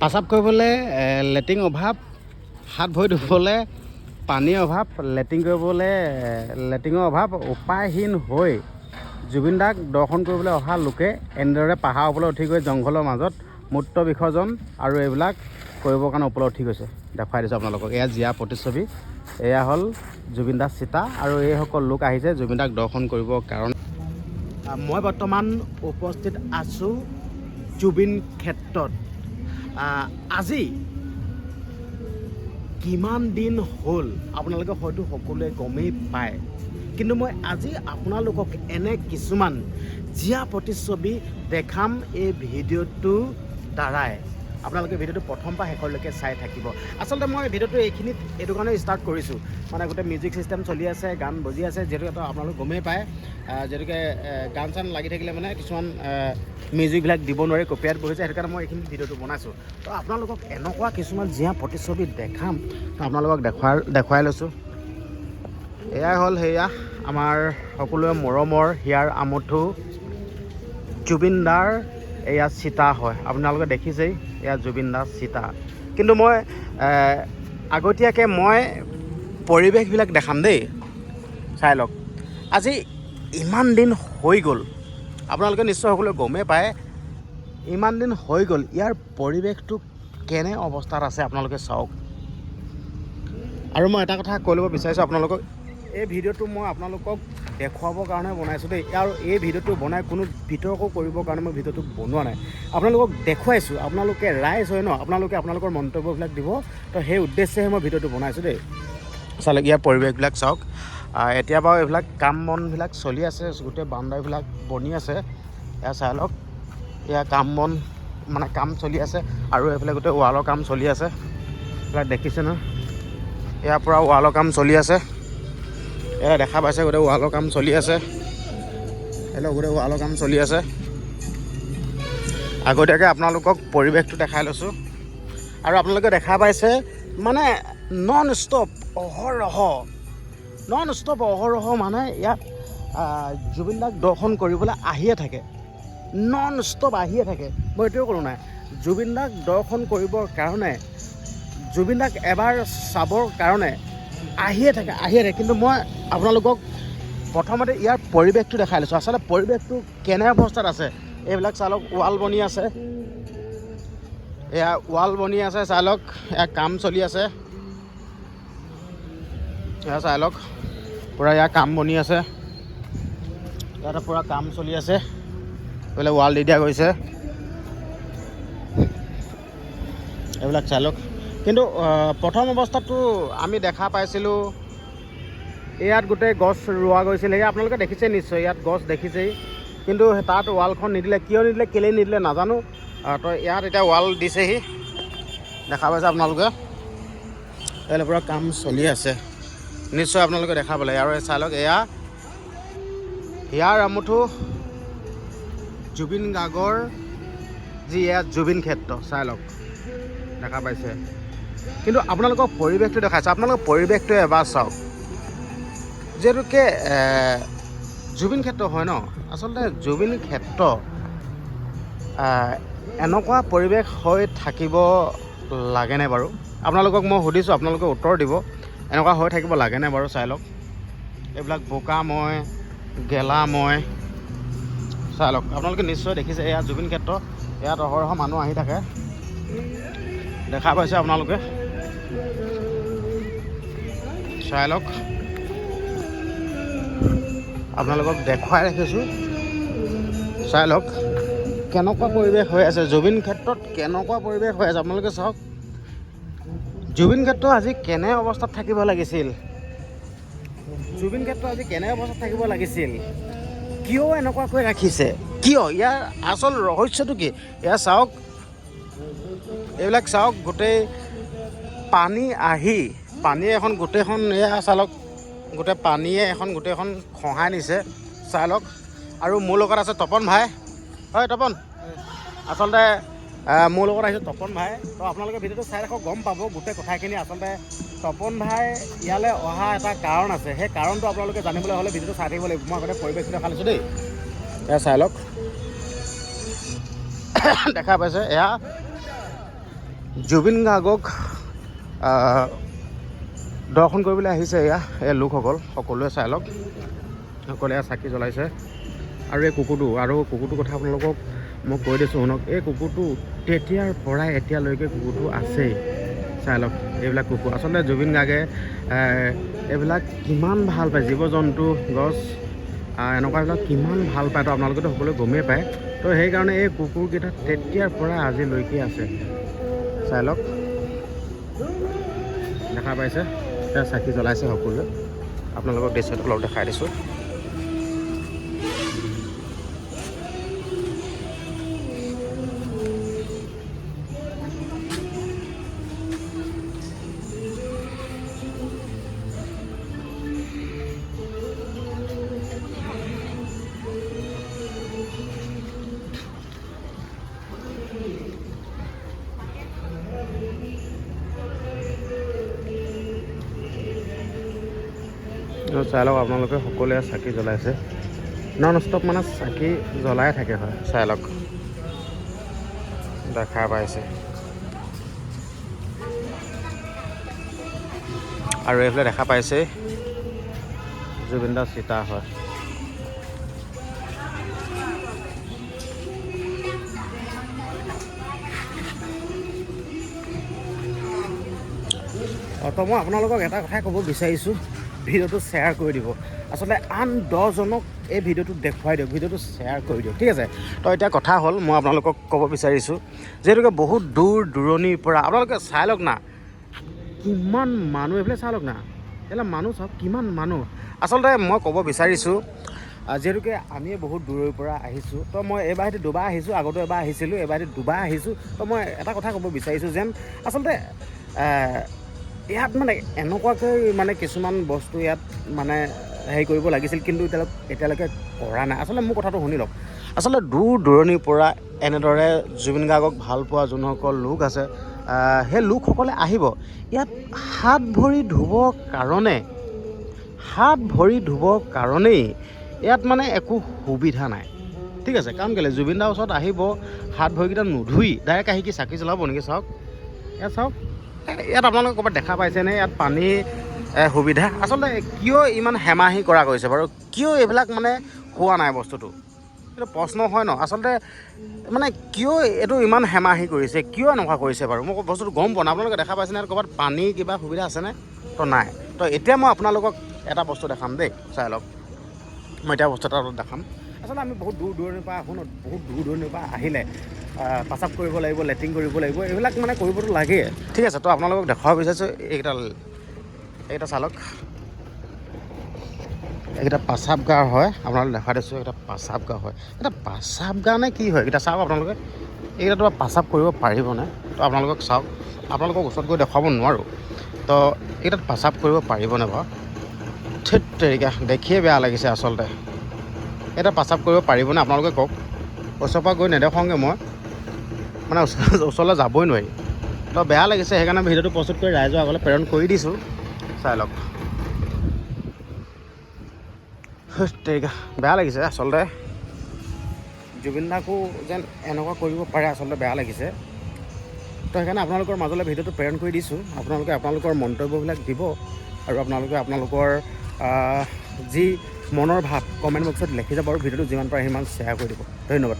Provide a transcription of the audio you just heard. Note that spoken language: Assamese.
প্ৰস্ৰাৱ কৰিবলৈ লেট্ৰিন অভাৱ, হাত ভৰি ধুবলৈ পানীৰ অভাৱ, লেট্ৰিনৰ অভাৱ, উপায়হীন হৈ জুবিন দাক দৰ্শন কৰিবলৈ অহা লোকে এনেদৰে পাহাৰৰ ওপৰত উঠি গৈ জংঘলৰ মাজত মূত্ৰ বিসৰ্জন আৰু এইবিলাক কৰিবৰ কাৰণে ওপৰত উঠি গৈছে। দেখুৱাই দিছোঁ আপোনালোকক। এয়া জীয়া প্ৰতিচ্ছবি, এয়া হ'ল জুবিন দাৰ চিতা আৰু এইসকল লোক আহিছে জুবিন দাক দৰ্শন কৰিবৰ কাৰণে। মই বৰ্তমান উপস্থিত আছোঁ জুবিন ক্ষেত্ৰত। আজি কিমান দিন হ'ল আপোনালোকে হয়তো সকলোৱে গমেই পায়, কিন্তু মই আজি আপোনালোকক এনে কিছুমান জীয়া প্ৰতিচ্ছবি দেখাম এই ভিডিঅ'টোৰ দ্বাৰাই। আপোনালোকে ভিডিঅ'টো প্ৰথম পৰা শেষলৈকে চাই থাকিব। আচলতে মই ভিডিঅ'টো এইটো কাৰণে ষ্টাৰ্ট কৰিছোঁ, মানে গোটেই মিউজিক ছিষ্টেম চলি আছে, গান বজি আছে, যিহেতুকে আপোনালোকে গমেই পায়, যিহেতুকে গান চান লাগি থাকিলে মানে কিছুমান মিউজিকবিলাক দিব নোৱাৰি, কপিৰাইট বহি যায়, সেইটো কাৰণে মই এইখিনি ভিডিঅ'টো বনাইছোঁ। তো আপোনালোকক এনেকুৱা কিছুমান জীয়া প্ৰতিচ্ছবি দেখাম, আপোনালোকক দেখুৱাই লৈছোঁ। এয়াই হ'ল সেয়া আমাৰ সকলোৱে মৰমৰ হিয়াৰ আমঠু জুবিন দাৰ এয়া চিতা হয়। আপোনালোকে দেখিছেই, এয়া জুবিন দাৰ চিতা। কিন্তু মই আগতীয়াকৈ মই পৰিৱেশবিলাক দেখাম দেই, চাই লওক। আজি ইমান দিন হৈ গ'ল, আপোনালোকে নিশ্চয় সকলোৱে গমেই পায়, ইমান দিন হৈ গ'ল, ইয়াৰ পৰিৱেশটো কেনে অৱস্থাত আছে আপোনালোকে চাওক। আৰু মই এটা কথা কৈ ল'ব বিচাৰিছোঁ আপোনালোকক, এই ভিডিঅ'টো মই আপোনালোকক দেখুৱাবৰ কাৰণে বনাইছোঁ দেই, আৰু এই ভিডিঅ'টো বনাই কোনো বিতৰ্ক কৰিবৰ কাৰণে মই ভিডিঅ'টো বনোৱা নাই। আপোনালোকক দেখুৱাইছোঁ, আপোনালোকে ৰাইজ হয় ন, আপোনালোকৰ মন্তব্যবিলাক দিব, তো সেই উদ্দেশ্যেহে মই ভিডিঅ'টো বনাইছোঁ দেই। চাওক ইয়াৰ পৰিৱেশবিলাক চাওক। এতিয়া বাৰু এইবিলাক কাম বনবিলাক চলি আছে, গোটেই বাউণ্ডাৰীবিলাক বনি আছে, এয়া চাই লওক। এয়া কাম বন মানে কাম চলি আছে, আৰু এইফালে গোটেই ৱালৰ কাম চলি আছে, এইবিলাক দেখিছে ন, ইয়াৰ পৰা ৱালৰ কাম চলি আছে, এয়া দেখা পাইছে গোটেই ৱালৰ কাম চলি আছে, গোটেই ৱালৰ কাম চলি আছে। আগতীয়াকৈ আপোনালোকক পৰিৱেশটো দেখাই লৈছোঁ, আৰু আপোনালোকে দেখা পাইছে মানে নন ষ্টপ অহৰহ মানে ইয়াত জুবিন দাক দৰ্শন কৰিবলৈ আহিয়ে থাকে, নন ষ্টপ আহিয়ে থাকে। মই এইটোৱে ক'লোঁ নাই, জুবিন দাক দৰ্শন কৰিবৰ কাৰণে, জুবিন দাক এবাৰ চাবৰ কাৰণে আহিয়ে থাকে। কিন্তু মই আপোনালোকক প্ৰথমতে ইয়াৰ পৰিৱেশটো দেখাই লৈছোঁ। আচলতে পৰিৱেশটো কেনে অৱস্থাত আছে এইবিলাক চাই লওক। ৱাল বনি আছে, এয়া ৱাল বনি আছে, চাই লওক। এয়া কাম চলি আছে, এয়া চাই লওক, পূৰা ইয়াৰ কাম বনি আছে, ইয়াতে পূৰা কাম চলি আছে, এইফালে ৱাল দি দিয়া গৈছে, এইবিলাক চাই লওক। কিন্তু প্ৰথম অৱস্থাততো আমি দেখা পাইছিলোঁ ইয়াত গোটেই গছ ৰোৱা গৈছিলে, এয়া আপোনালোকে দেখিছে নিশ্চয়, ইয়াত গছ দেখিছেই, কিন্তু তাত ৱালখন নিদিলে, কিয় নিদিলে, কেলেই নিদিলে নাজানো। তো ইয়াত এতিয়া ৱাল দিছেহি, দেখা পাইছে আপোনালোকে, ইয়াৰ পৰা কাম চলি আছে, নিশ্চয় আপোনালোকে দেখা পালে। আৰু চাই লওক, এয়া হিয়াৰ আমঠু জুবিন গাৰ্গৰ যি এয়া জুবিন ক্ষেত্ৰ, চাই লওক, দেখা পাইছে। কিন্তু আপোনালোকক পৰিৱেশটো দেখাইছোঁ, আপোনালোকৰ পৰিৱেশটো এবাৰ চাওক। যিহেতুকে জুবিন ক্ষেত্ৰ হয় ন, আচলতে জুবিন ক্ষেত্ৰ এনেকুৱা পৰিৱেশ হৈ থাকিব লাগেনে বাৰু? আপোনালোকক মই সুধিছোঁ, আপোনালোকে উত্তৰ দিব, এনেকুৱা হৈ থাকিব লাগেনে বাৰু? চাই লওক, এইবিলাক বোকাময়, গেলাময়, চাই লওক। আপোনালোকে নিশ্চয় দেখিছে, এয়া জুবিন ক্ষেত্ৰ, ইয়াত অহৰহ মানুহ আহি থাকে, দেখা পাইছে আপোনালোকে, চাই লওক। আপোনালোকক দেখুৱাই ৰাখিছোঁ, চাই লওক কেনেকুৱা পৰিৱেশ হৈ আছে জুবিন ক্ষেত্ৰত, কেনেকুৱা পৰিৱেশ হৈ আছে আপোনালোকে চাওক। জুবিন ক্ষেত্ৰ আজি কেনে অৱস্থাত থাকিব লাগিছিল, কিয় এনেকুৱাকৈ ৰাখিছে, কিয়, ইয়াৰ আচল ৰহস্যটো কি? এয়া চাওক, এইবিলাক চাওক, গোটেই পানী আহি, পানীয়ে এখন গোটেইখন, এয়া চাওক, গোটেই পানীয়ে গোটেইখন খহাই নিছে, চাই লওক। আৰু মোৰ লগত আছে তপন ভাই, হয় তপন, আচলতে মোৰ লগত আহিছে তপন ভাই। তো আপোনালোকে ভিডিঅ'টো চাই ৰাখক, গম পাব গোটেই কথাখিনি। আচলতে তপন ভাই ইয়ালৈ অহা এটা কাৰণ আছে, সেই কাৰণটো আপোনালোকে জানিবলৈ হ'লে ভিডিঅ'টো চাই থাকিব লাগিব। মই আগতে পৰিৱেশটো দেখা লৈছোঁ দেই, এয়া চাই লওক, দেখা পাইছে, এয়া জুবিন গাৰ্গক দৰ্শন কৰিবলৈ আহিছে এয়া এই লোকসকল, সকলোৱে চাই লওক। সকলোৱে চাকি জ্বলাইছে। আৰু এই কুকুৰটোৰ কথা আপোনালোকক মই কৈ দিছোঁ শুনক। এই কুকুৰটো তেতিয়াৰ পৰাই এতিয়ালৈকে কুকুৰটো আছেই, চাই লওক। এইবিলাক কুকুৰ আচলতে জুবিন গাৰ্গে এইবিলাক কিমান ভাল পায়, জীৱ জন্তু, গছ, এনেকুৱাবিলাক কিমান ভাল পায়, তো আপোনালোকেতো সকলোৱে গমেই পায়। তো সেইকাৰণে এই কুকুৰকেইটা তেতিয়াৰ পৰা আজিলৈকে আছে, চাই লওক। দেখা পাইছে, এতিয়া চাকি জ্বলাইছে সকলোৱে। আপোনালোকক দৃশ্যটো অলপ দেখাই দিছোঁ। চাই লওক আপোনালোকে, সকলোৱে চাকি জ্বলাইছে। নন ষ্টপ মানে চাকি জ্বলাই থাকে হয়, চাই লওক। দেখা পাইছে। আৰু এইফালে দেখা পাইছে জুবিন দাৰ চিতা হয়। তো মই আপোনালোকক এটা কথাই ক'ব বিচাৰিছোঁ, ভিডিঅ'টো শ্বেয়াৰ কৰি দিব। আচলতে আন 10জনক এই ভিডিঅ'টো দেখুৱাই দিয়ক, ভিডিঅ'টো শ্বেয়াৰ কৰি দিয়ক, ঠিক আছে। তো এতিয়া কথা হ'ল, মই আপোনালোকক ক'ব বিচাৰিছোঁ, যিহেতুকে বহুত দূৰ দূৰণিৰ পৰা আপোনালোকে চাই লওক না, কিমান মানুহ এইফালে চাই লওক না, এইফালে মানুহ চাওক কিমান মানুহ। আচলতে মই ক'ব বিচাৰিছোঁ, যিহেতুকে আমি বহুত দূৰৰ পৰা আহিছোঁ, তো মই এইবাৰ সৈতে দুবাৰ আহিছোঁ, আগতো এবাৰ আহিছিলোঁ, এইবাৰ সৈতে দুবাৰ আহিছোঁ। তো মই এটা কথা ক'ব বিচাৰিছোঁ যেন আচলতে ইয়াত মানে এনেকুৱাকৈ মানে কিছুমান বস্তু ইয়াত মানে হেৰি কৰিব লাগিছিল, কিন্তু এতিয়ালৈকে কৰা নাই। আচলতে মোৰ কথাটো শুনি লওক। আচলতে দূৰ দূৰণিৰ পৰা এনেদৰে জুবিন গাৰ্গক ভাল পোৱা যোনসকল লোক আছে, সেই লোকসকলে আহিব ইয়াত হাত ভৰি ধুবৰ কাৰণেই ইয়াত মানে একো সুবিধা নাই, ঠিক আছে। কাৰণ কেলৈ, জুবিন দাৰ ওচৰত আহিব, হাত ভৰিকেইটা নুধুই ডাইৰেক্ট আহি কি চাকি জ্বলাব নেকি? চাওক, ইয়াত চাওক, ইয়াত আপোনালোকে ক'ৰবাত দেখা পাইছেনে ইয়াত পানী সুবিধা? আচলতে কিয় ইমান হেমাহি কৰা গৈছে বাৰু? কিয় এইবিলাক মানে হোৱা নাই বস্তুটো? এইটো প্ৰশ্ন হয় ন। আচলতে মানে কিয় এইটো ইমান হেমাহি কৰিছে, কিয় এনেকুৱা কৰিছে বাৰু? মই বস্তুটো গম পোৱা নাই। আপোনালোকে দেখা পাইছেনে ইয়াত ক'ৰবাত পানী কিবা সুবিধা আছেনে? তো নাই। তো এতিয়া মই আপোনালোকক এটা বস্তু দেখাম দেই, চাই লওক। মই এতিয়া বস্তু এটা দেখাম। আচলতে আমি বহুত দূৰ দূৰণিৰ পৰা আহোঁ ন, বহুত দূৰ দূৰণিৰ পৰা আহিলে প্ৰস্ৰাৱ কৰিব লাগিব, লেট্ৰিন কৰিব লাগিব, এইবিলাক মানে কৰিবতো লাগে, ঠিক আছে। তো আপোনালোকক দেখুৱাব বিচাৰিছোঁ, এইকেইটা চালক, এইকেইটা প্ৰস্ৰাৱগাৰ হয়। আপোনালোকে দেখাই দিছোঁ, এইকেইটা প্ৰস্ৰাৱগাৰ হয়। এটা প্ৰস্ৰাৱগাৰ নে কি হয়? এইকেইটা চাওক আপোনালোকে, এইকেইটা তোমাৰ প্ৰস্ৰাৱ কৰিব পাৰিবনে? তো আপোনালোকক চাওক, আপোনালোকক ওচৰত গৈ দেখুৱাব নোৱাৰোঁ। তো এইকেইটাত প্ৰস্ৰাৱ কৰিব পাৰিবনে বাৰু? ঠিক তেৰিকা, দেখিয়ে বেয়া লাগিছে আচলতে। এটা প্ৰস্ৰাৱ কৰিব পাৰিবনে আপোনালোকে কওক? ওচৰৰ পৰা গৈ নেদেখাওঁগৈ মই, মানে ওচৰলৈ যাবই নোৱাৰি। তো বেয়া লাগিছে, সেইকাৰণে ভিডিঅ'টো প্ৰস্তুত কৰি ৰাইজৰ আগলৈ প্ৰেৰণ কৰি দিছোঁ, চাই লওক। তেৰিকা, বেয়া লাগিছে আচলতে। জুবিন দাকো যেন এনেকুৱা কৰিব পাৰে, আচলতে বেয়া লাগিছে। তো সেইকাৰণে আপোনালোকৰ মাজলৈ ভিডিঅ'টো প্ৰেৰণ কৰি দিছোঁ। আপোনালোকে আপোনালোকৰ মন্তব্যবিলাক দিব, আৰু আপোনালোকে আপোনালোকৰ যি মনৰ ভাৱ কমেণ্ট বক্সত লিখি যাব, আৰু ভিডিঅ'টো যিমান পাৰে সিমান শ্বেয়াৰ কৰি দিব। ধন্যবাদ।